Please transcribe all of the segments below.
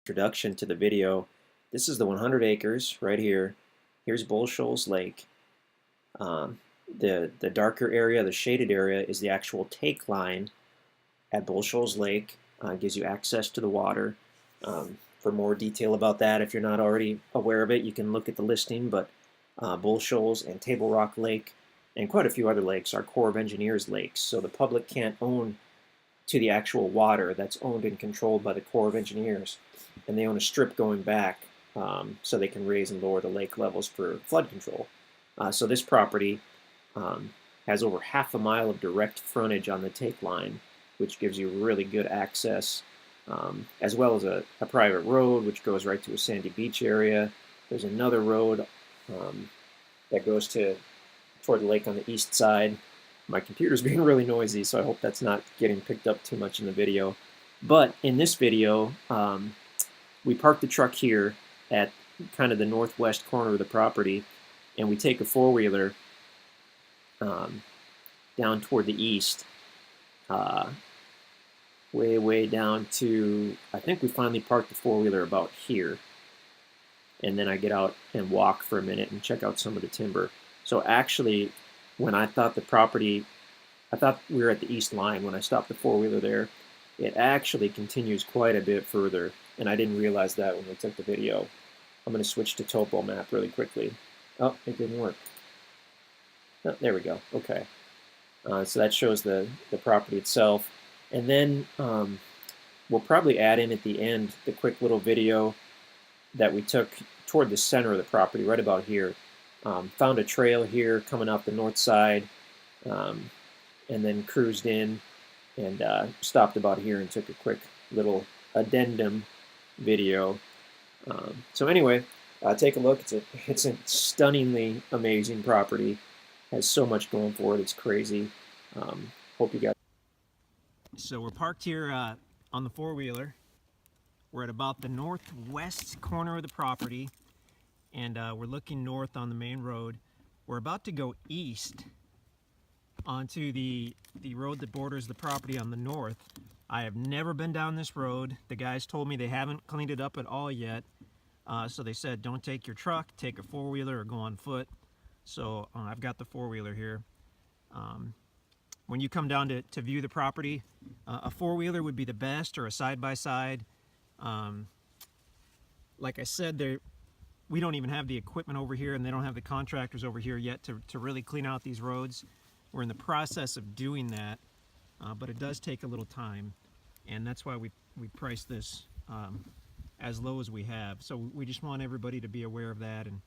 Introduction to the video. This is the 100 acres right here. Here's Bull Shoals Lake. The darker area, the shaded area, is the actual take line at Bull Shoals Lake. Gives you access to the water. For more detail about that, if you're not already aware of it, you can look at the listing. But Bull Shoals and Table Rock Lake and quite a few other lakes are Corps of Engineers lakes, so the public can't own to the actual water. That's owned and controlled by the Corps of Engineers, and they own a strip going back so they can raise and lower the lake levels for flood control. So this property has over half a mile of direct frontage on the take line, which gives you really good access, as well as a private road which goes right to a sandy beach area. There's another road that goes toward the lake on the east side. My computer's being really noisy, so I hope that's not getting picked up too much in the video. But in this video, we park the truck here at kind of the northwest corner of the property, and we take a four-wheeler down toward the east, way down to, I think we finally parked the four-wheeler about here. And then I get out and walk for a minute and check out some of the timber. So actually, when I thought we were at the east line when I stopped the four-wheeler there. It actually continues quite a bit further, and I didn't realize that when we took the video. I'm going to switch to topo map really quickly. Oh, it didn't work. Oh, there we go. Okay. So that shows the property itself. And then we'll probably add in at the end the quick little video that we took toward the center of the property, right about here. Found a trail here coming off the north side, and then cruised in and stopped about here and took a quick little addendum video. So anyway, take a look. It's a stunningly amazing property. Has so much going for it. It's crazy. Hope you guys. So we're parked here on the four-wheeler. We're at about the northwest corner of the property, and we're looking north on the main road. We're about to go east onto the road that borders the property on the north. I have never been down this road. The guys told me they haven't cleaned it up at all yet. So they said don't take your truck, take a four-wheeler or go on foot. So I've got the four-wheeler here. When you come down to view the property, a four-wheeler would be the best, or a side-by-side. Like I said, we don't even have the equipment over here, and they don't have the contractors over here yet to really clean out these roads. We're in the process of doing that, but it does take a little time, and that's why we priced this as low as we have. So we just want everybody to be aware of that, and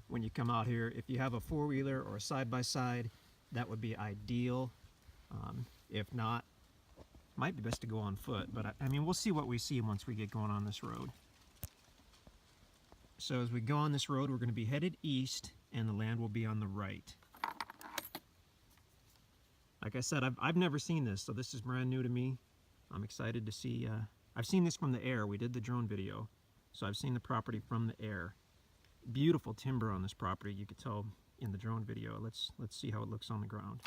when you come out here, if you have a four-wheeler or a side-by-side, that would be ideal. If not, might be best to go on foot, but I mean, we'll see what we see once we get going on this road. So as we go on this road, we're going to be headed east, and the land will be on the right. Like I said, I've never seen this, so this is brand new to me. I'm excited to see. I've seen this from the air. We did the drone video, so I've seen the property from the air. Beautiful timber on this property. You could tell in the drone video. Let's see how it looks on the ground.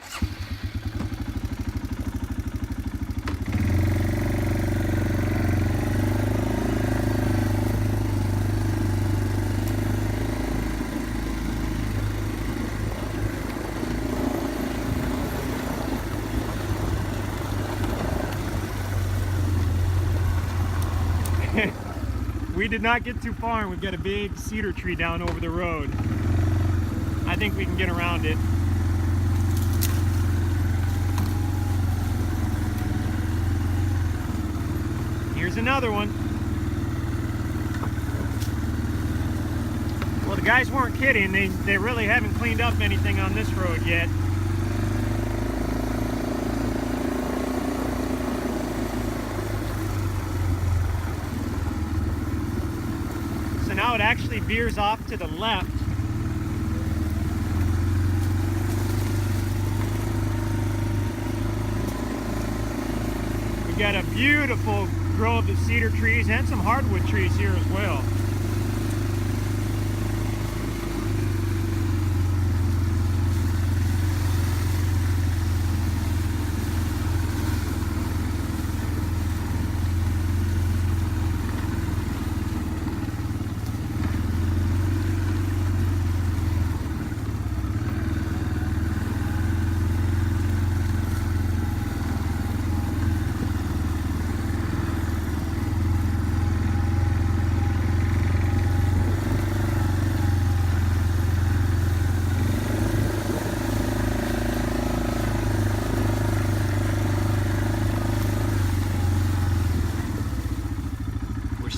We did not get too far, and we've got a big cedar tree down over the road. I think we can get around it. Here's another one. Well, the guys weren't kidding. They really haven't cleaned up anything on this road yet. So now it actually veers off to the left. We've got a beautiful grove of cedar trees and some hardwood trees here as well.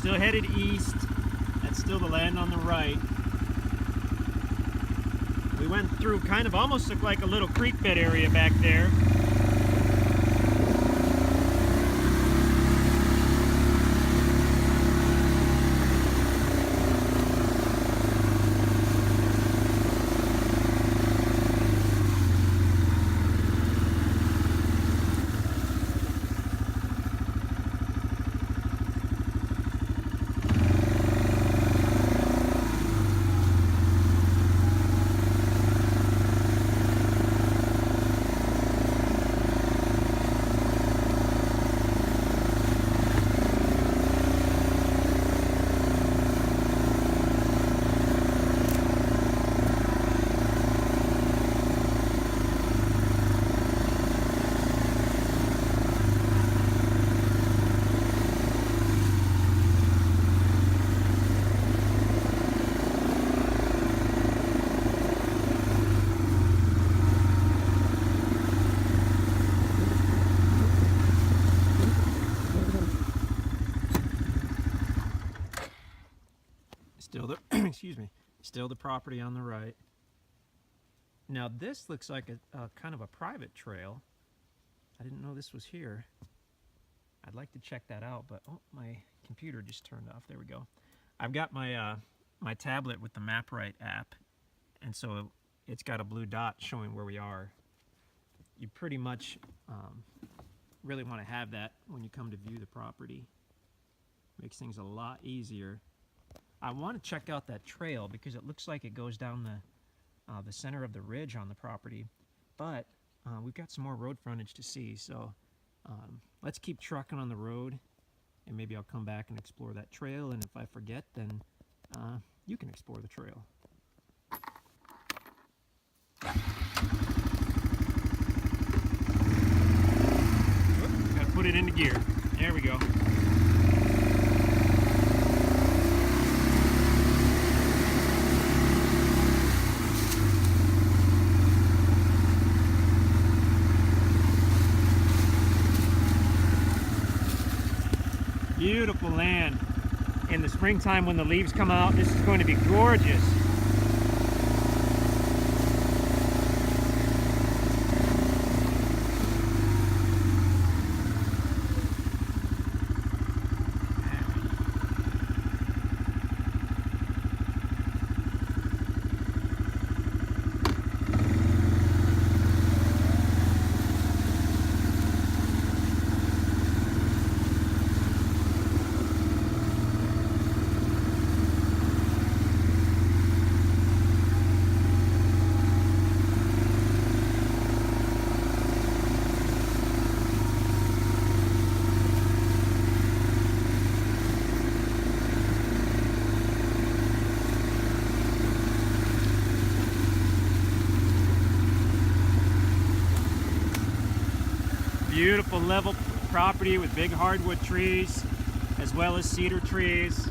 still headed east. That's still the land on the right. We went through kind of almost looked like a little creek bed area back there. Still the excuse me, still the property on the right. Now this looks like a kind of a private trail. I didn't know this was here. I'd like to check that out, but oh, my computer just turned off. There we go. I've got my my tablet with the MapRight app, and so it's got a blue dot showing where we are. You pretty much really want to have that when you come to view the property. Makes things a lot easier. I want to check out that trail because it looks like it goes down the center of the ridge on the property, but we've got some more road frontage to see, so let's keep trucking on the road, and maybe I'll come back and explore that trail, and if I forget, then you can explore the trail. Oop, gotta put it into gear. There we go. Beautiful land. In the springtime when the leaves come out, this is going to be gorgeous. Beautiful level property with big hardwood trees as well as cedar trees.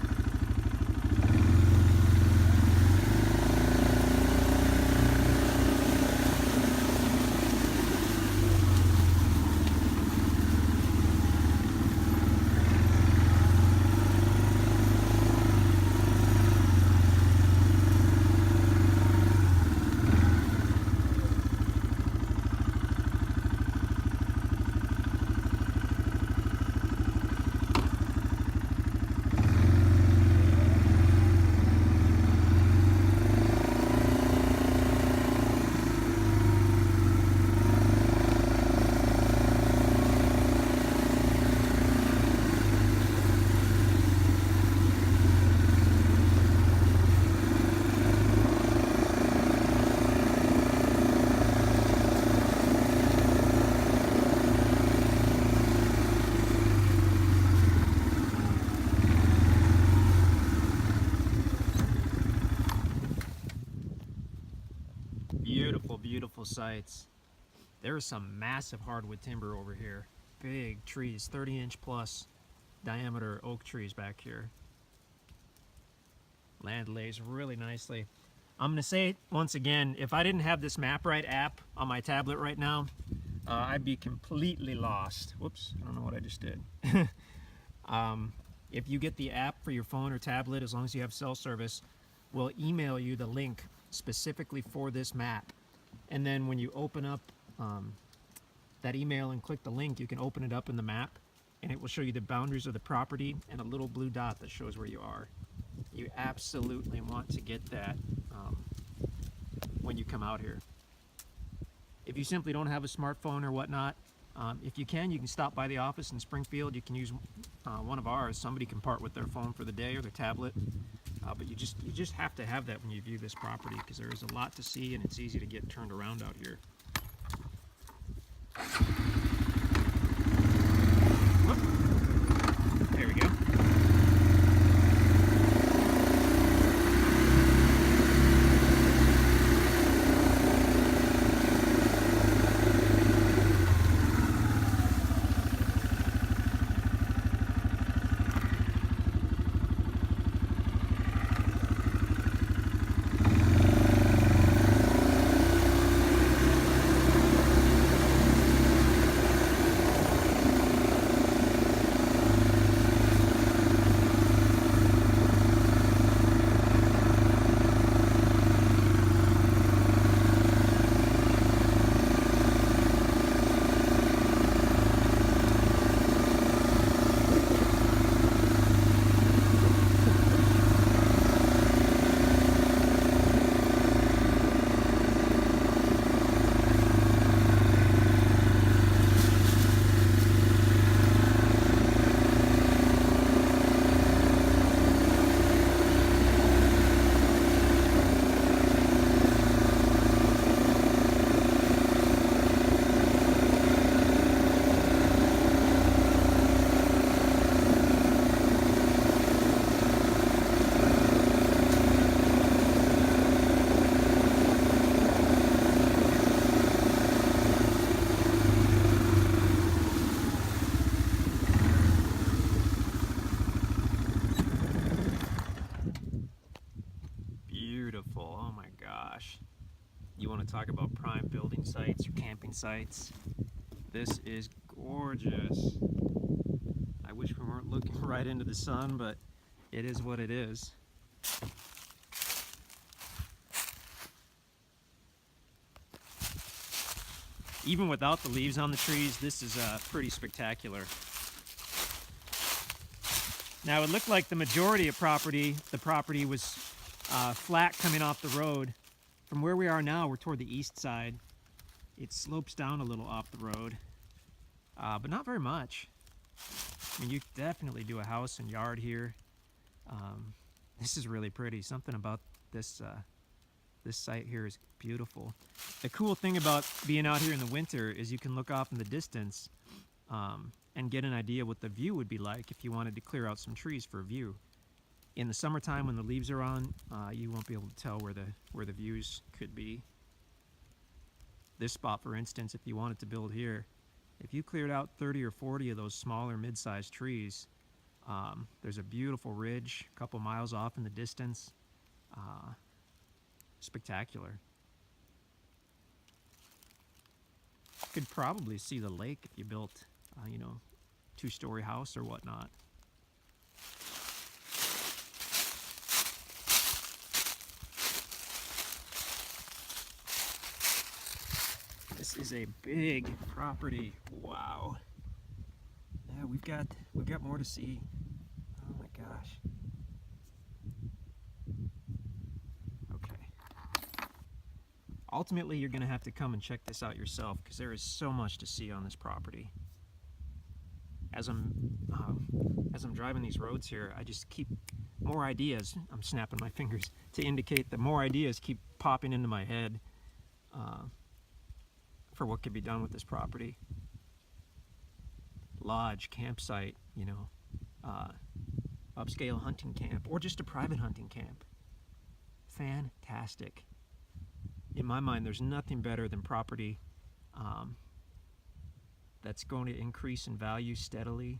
Beautiful, beautiful sites. There is some massive hardwood timber over here. Big trees, 30-inch plus diameter oak trees back here. Land lays really nicely. I'm going to say it once again, if I didn't have this MapRight app on my tablet right now, I'd be completely lost. Whoops, I don't know what I just did. if you get the app for your phone or tablet, as long as you have cell service, we'll email you the link specifically for this map. And then when you open up that email and click the link, you can open it up in the map, and it will show you the boundaries of the property and a little blue dot that shows where you are. You absolutely want to get that when you come out here. If you simply don't have a smartphone or whatnot, if you can stop by the office in Springfield. You can use one of ours. Somebody can part with their phone for the day or their tablet. But you just have to have that when you view this property, because there is a lot to see and it's easy to get turned around out here. Whoop. There we go. Beautiful. Oh my gosh. You want to talk about prime building sites or camping sites? This is gorgeous. I wish we weren't looking right into the sun, but it is what it is. Even without the leaves on the trees, this is pretty spectacular. Now it looked like the majority of the property was flat coming off the road. From where we are now, we're toward the east side. It slopes down a little off the road, but not very much. I mean, you definitely do a house and yard here. This is really pretty. Something about this this site here is beautiful. The cool thing about being out here in the winter is you can look off in the distance and get an idea what the view would be like if you wanted to clear out some trees for a view. In the summertime, when the leaves are on, you won't be able to tell where the views could be. This spot, for instance, if you wanted to build here, if you cleared out 30 or 40 of those smaller mid-sized trees, there's a beautiful ridge a couple miles off in the distance. Spectacular. You could probably see the lake if you built, you know, two-story house or whatnot. This is a big property. Wow. Yeah, we've got more to see. Oh my gosh. Okay. Ultimately, you're going to have to come and check this out yourself, because there is so much to see on this property. As I'm driving these roads here, I just keep more ideas. I'm snapping my fingers to indicate that more ideas keep popping into my head. For what could be done with this property. Lodge, campsite, you know, upscale hunting camp, or just a private hunting camp. Fantastic. In my mind, there's nothing better than property that's going to increase in value steadily,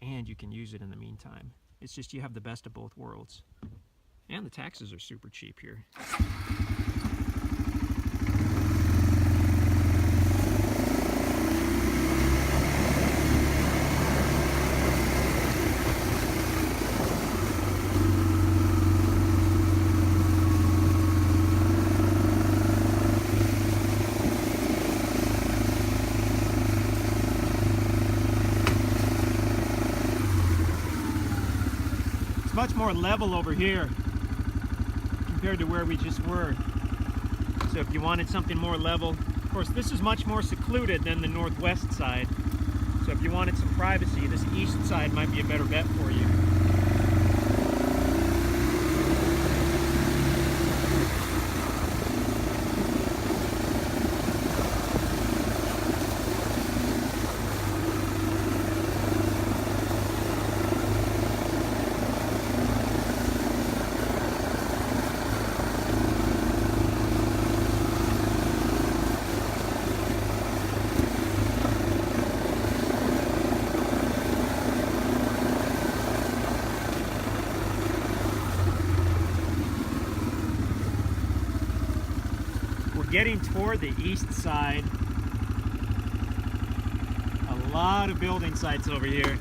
and you can use it in the meantime. It's just you have the best of both worlds. And the taxes are super cheap here. much more level over here compared to where we just were. So if you wanted something more level, of course this is much more secluded than the northwest side. So if you wanted some privacy, this east side might be a better bet for you. Getting toward the east side. A lot of building sites over here.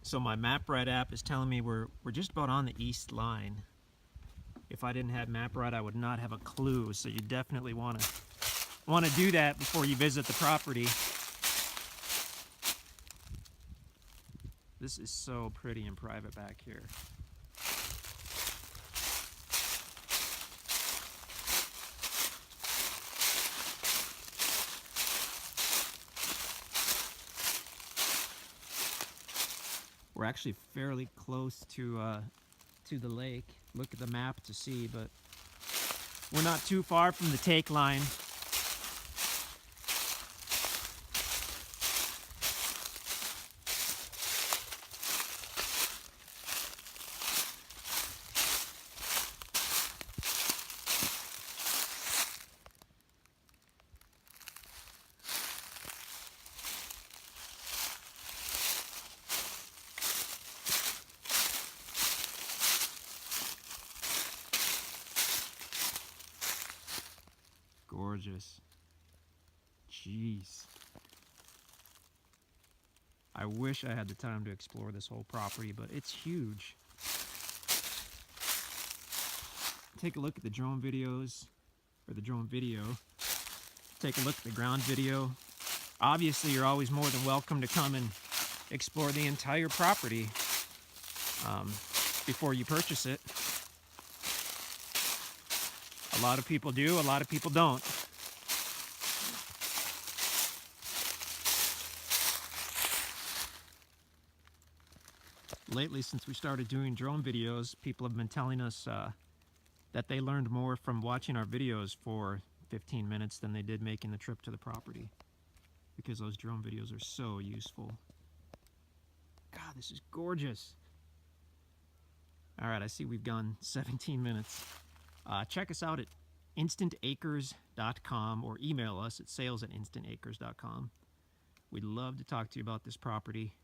So my MapRight app is telling me we're just about on the east line. If I didn't have MapRight, I would not have a clue. So you definitely want to do that before you visit the property. This is so pretty and private back here. We're actually fairly close to the lake. Look at the map to see, but we're not too far from the take line. Gorgeous. Jeez. I wish I had the time to explore this whole property, but it's huge. Take a look at the drone videos, or the drone video. Take a look at the ground video. Obviously, you're always more than welcome to come and explore the entire property before you purchase it. A lot of people do, a lot of people don't. Lately, since we started doing drone videos, people have been telling us that they learned more from watching our videos for 15 minutes than they did making the trip to the property, because those drone videos are so useful. God, this is gorgeous. All right, I see we've gone 17 minutes. Check us out at InstantAcres.com or email us at sales@InstantAcres.com. We'd love to talk to you about this property.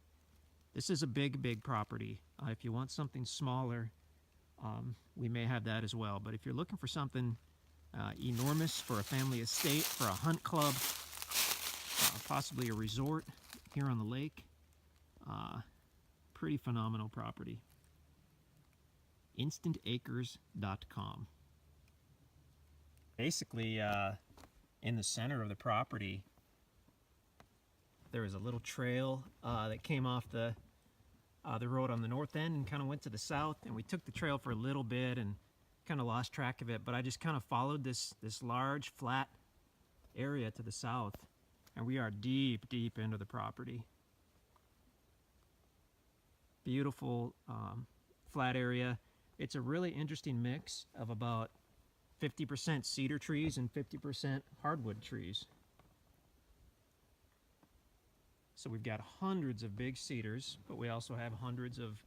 This is a big property. If you want something smaller, we may have that as well. But if you're looking for something enormous for a family estate, for a hunt club, possibly a resort here on the lake, pretty phenomenal property. InstantAcres.com. Basically, in the center of the property, there was a little trail that came off the road on the north end and kind of went to the south, and we took the trail for a little bit and kind of lost track of it, but I just kind of followed this large flat area to the south, and we are deep into the property. Beautiful flat area. It's a really interesting mix of about 50% cedar trees and 50% hardwood trees. So we've got hundreds of big cedars, but we also have hundreds of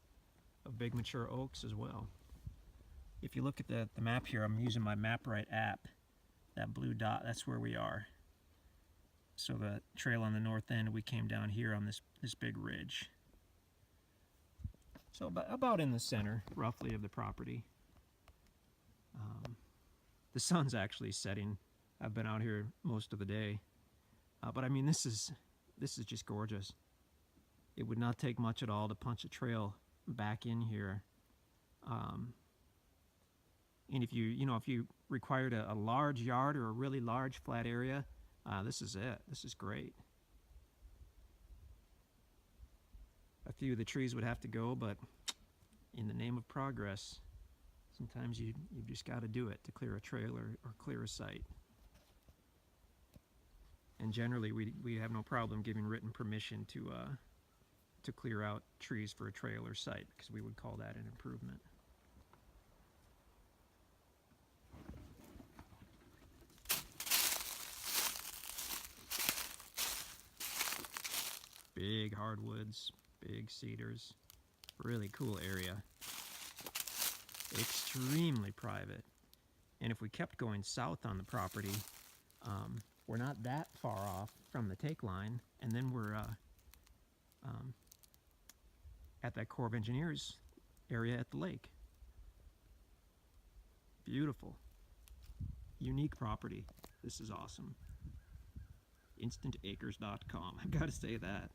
big mature oaks as well. If you look at the map here, I'm using my MapRight app. That blue dot, that's where we are. So the trail on the north end, we came down here on this big ridge. So about in the center, roughly, of the property. The sun's actually setting I've been out here most of the day. But I mean, this is just gorgeous. It would not take much at all to punch a trail back in here. And if you required a large yard or a really large flat area, this is it. This is great. A few of the trees would have to go, but in the name of progress, sometimes you've just got to do it to clear a trail or clear a site. And generally, we have no problem giving written permission to clear out trees for a trail or site, because we would call that an improvement. Big hardwoods, big cedars, really cool area. Extremely private. And if we kept going south on the property, we're not that far off from the take line, and then we're at that Corps of Engineers area at the lake. Beautiful. Unique property. This is awesome. InstantAcres.com. I've got to say that.